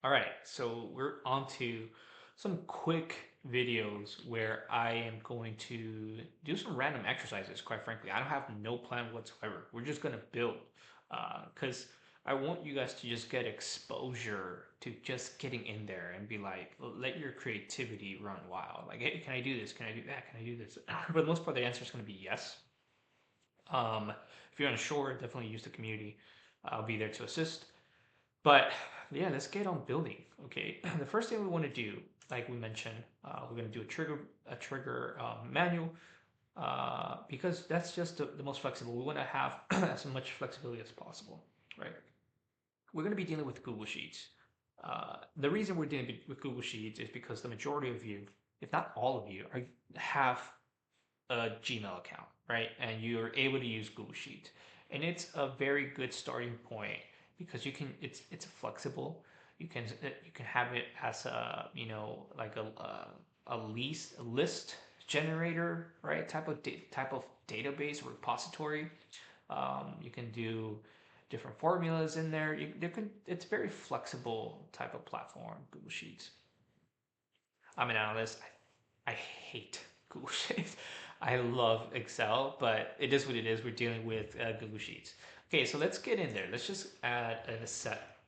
All right, so we're on to some quick videos where I am going to do some random exercises, quite frankly. I don't have no plan whatsoever. We're just going to build because I want you guys to just get exposure to just getting in there and be like, let your creativity run wild. Like, hey, can I do this? Can I do that? Can I do this? For the most part, the answer is going to be yes. If you're unsure, definitely use the community. I'll be there to assist. But yeah, let's get on building. Okay, the first thing we want to do, like we mentioned, we're going to do a trigger manual because that's just the most flexible. We want to have as much flexibility as possible, right? We're going to be dealing with Google Sheets. The reason we're dealing with Google Sheets is because the majority of you, if not all of you, have a Gmail account, right? And you're able to use Google Sheets. And it's a very good starting point because it's flexible. You can have it as a like a list generator, right? Type of database or repository. You can do different formulas in there. It's very flexible type of platform, Google Sheets. I'm an analyst. I hate Google Sheets. I love Excel, but it is what it is. We're dealing with Google Sheets. Okay, so let's get in there. Let's just add a set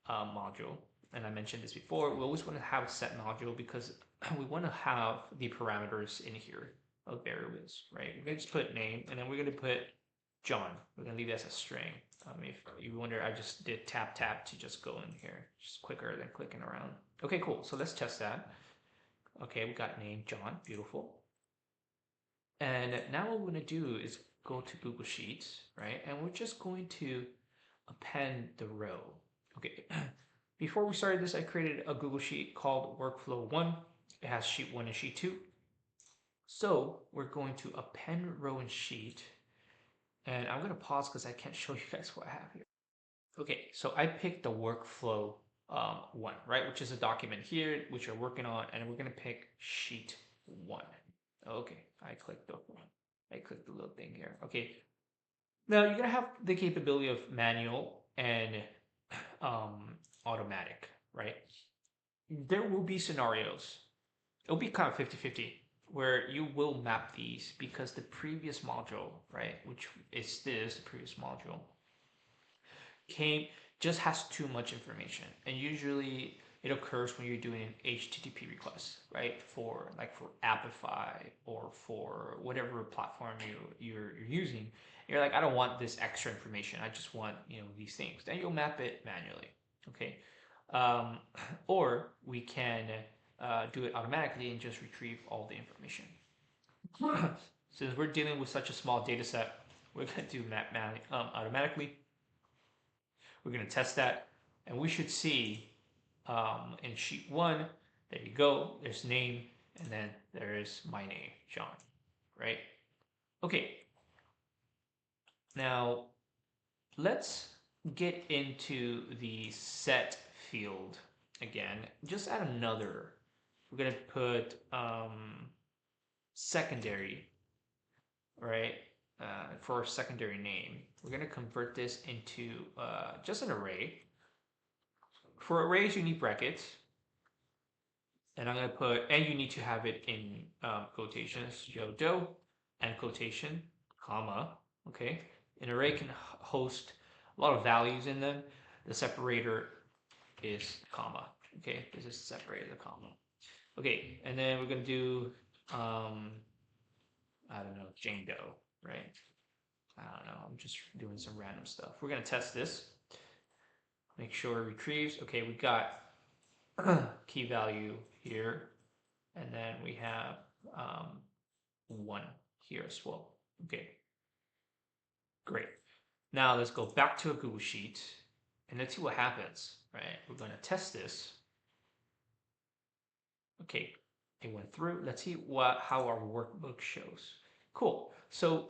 module. And I mentioned this before. We always want to have a set module because we want to have the parameters in here of variables, right? We're going to just put name, and then we're going to put John. We're going to leave that as a string. If you wonder, I just did tap tap to just go in here. Just quicker than clicking around. Okay, cool. So let's test that. Okay, we got name John, beautiful. And now what we're going to do is go to Google Sheets, right? And we're just going to append the row. Okay, before we started this, I created a Google Sheet called Workflow 1. It has Sheet 1 and Sheet 2. So we're going to append row and sheet. And I'm going to pause because I can't show you guys what I have here. Okay, so I picked the Workflow 1, right? Which is a document here, which you're working on. And we're going to pick Sheet 1. Okay, I clicked the little thing here. Okay, now you're gonna have the capability of manual and automatic, right? There will be scenarios. It'll be kind of 50-50 where you will map these because the previous module, right, which is the previous module, came just has too much information, and usually it occurs when you're doing an HTTP request, right? For Appify or for whatever platform you're using. You're like, I don't want this extra information. I just want these things. Then you'll map it manually, okay? Um, or we can do it automatically and just retrieve all the information. Since we're dealing with such a small data set, we're going to do map automatically. We're going to test that, and we should see in sheet 1, there you go, there's name, and then there is my name, John, right? Okay, now let's get into the set field again. Just add another. We're going to put secondary, right? For our secondary name. We're going to convert this into just an array. For arrays, you need brackets. And I'm going to put, and you need to have it in quotations, Joe, and quotation, comma, okay? An array can host a lot of values in them. The separator is comma, okay? This is separated, the comma. Okay, and then we're going to do, I don't know, Jane Doe, right? I don't know, I'm just doing some random stuff. We're going to test this. Make sure it retrieves. Okay, we got key value here, and then we have 1 here as well. Okay, great. Now let's go back to a Google Sheet and let's see what happens, right? We're going to test this. Okay, it went through. Let's see how our workbook shows. Cool. So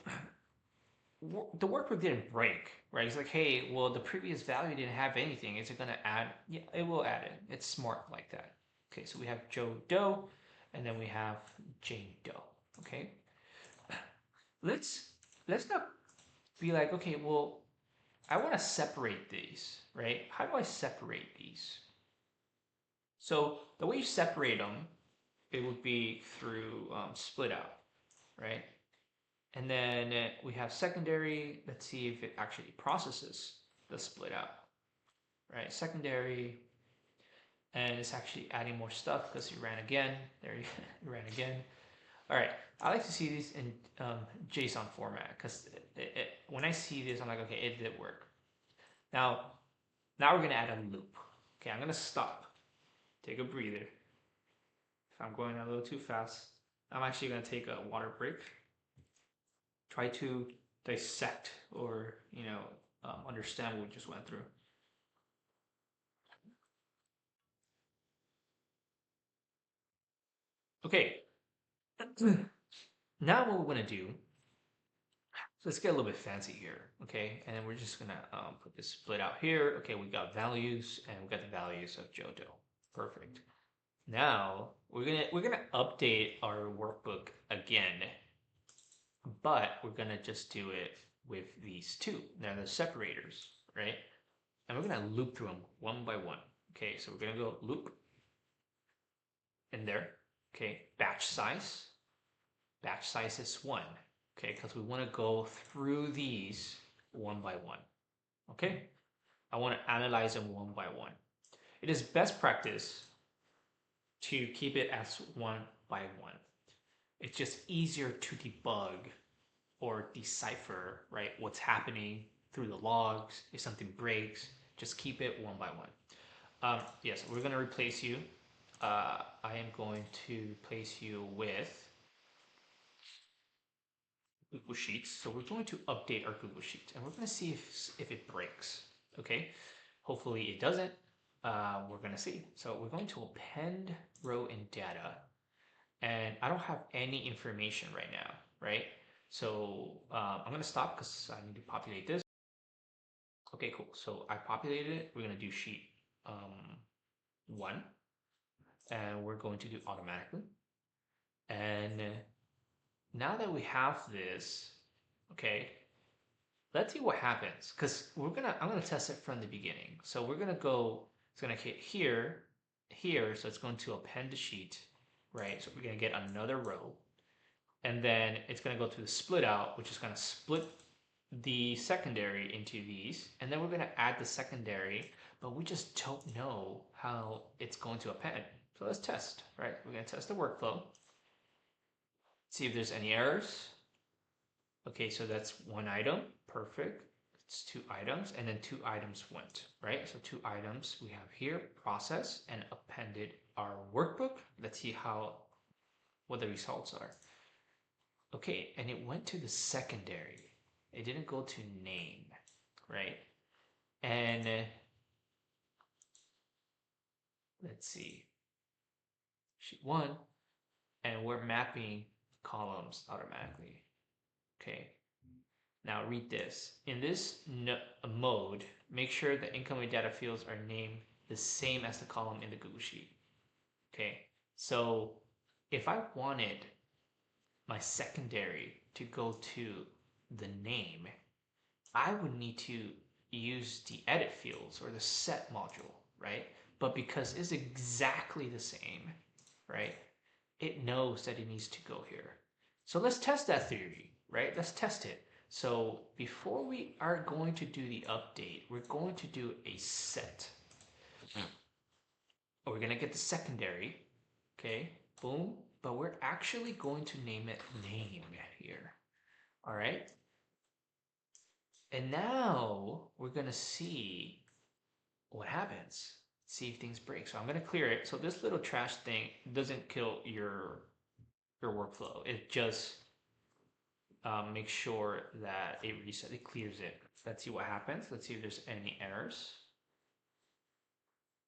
the workbook didn't break, right? It's like, hey, well, the previous value didn't have anything. Is it going to add? Yeah, it will add it. It's smart like that. Okay, so we have Joe Doe, and then we have Jane Doe. Okay, let's not be like, okay, well, I want to separate these, right? How do I separate these? So the way you separate them, it would be through split out, right? And then we have secondary. Let's see if it actually processes the split out, right? Secondary, and it's actually adding more stuff because you ran again. There you ran again. All right, I like to see these in JSON format because when I see this, I'm like, okay, it did work. Now we're gonna add a loop. Okay, I'm gonna stop, take a breather. If I'm going a little too fast, I'm actually gonna take a water break. Try to dissect or understand what we just went through. Okay, now what we're gonna do. So let's get a little bit fancy here, okay? And then we're just gonna put this split out here. Okay, we got values, and we got the values of Jodo. Perfect. Now we're gonna update our workbook again, but we're gonna just do it with these two. They're the separators, right? And we're gonna loop through them one by one. Okay, so we're gonna go loop in there. Okay, batch size. Batch size is 1. Okay, because we want to go through these one by one. Okay, I want to analyze them one by one. It is best practice to keep it as one by one. It's just easier to debug or decipher, right, what's happening through the logs. If something breaks, just keep it one by one. Yes, we're going to replace you. I am going to replace you with Google Sheets. So we're going to update our Google Sheets and we're going to see if it breaks. Okay, hopefully it doesn't. We're going to see. So we're going to append row in data, and I don't have any information right now, right? So I'm going to stop because I need to populate this. Okay, cool. So I populated it. We're going to do sheet 1, and we're going to do automatically. And now that we have this, okay, let's see what happens because I'm gonna test it from the beginning. So we're gonna go. It's gonna hit here, here. So it's going to append the sheet, right? So we're gonna get another row, and then it's gonna go to the split out, which is gonna split the secondary into these, and then we're gonna add the secondary, but we just don't know how it's going to append. So let's test, right? We're gonna test the workflow, see if there's any errors. Okay, so that's one item. Perfect. It's 2 items, and then 2 items went, right? So 2 items we have here, process, and appended our workbook. Let's see what the results are. Okay, and it went to the secondary. It didn't go to name, right? And let's see, sheet 1, and we're mapping columns automatically. Okay, now read this. In this mode, make sure the incoming data fields are named the same as the column in the Google Sheet. Okay, so if I wanted my secondary to go to the name, I would need to use the edit fields or the set module, right? But because it's exactly the same, right? It knows that it needs to go here. So let's test that theory, right? Let's test it. So before we are going to do the update, we're going to do a set. We're going to get the secondary, okay? Boom. But we're actually going to name it name here, all right? And now we're going to see what happens. See if things break. So I'm going to clear it. So this little trash thing doesn't kill your workflow. It just makes sure that it clears it. Let's see what happens. Let's see if there's any errors.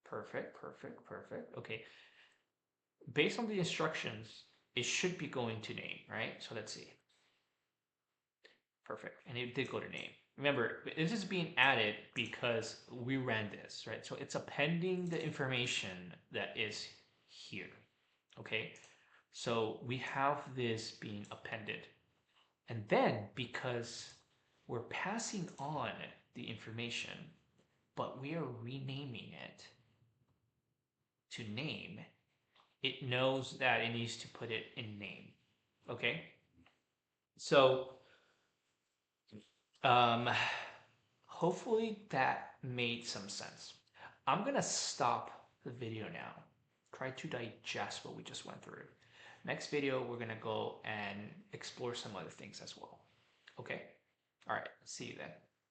Perfect, perfect, perfect. Okay. Based on the instructions, it should be going to name, right? So let's see. Perfect. And it did go to name. Remember, this is being added because we ran this, right? So it's appending the information that is here. Okay. So we have this being appended. And then because we're passing on the information, but we are renaming it to name, it knows that it needs to put it in name. Okay? So, um, hopefully that made some sense. I'm going to stop the video now. Try to digest what we just went through. Next video, we're going to go and explore some other things as well. Okay? All right. See you then.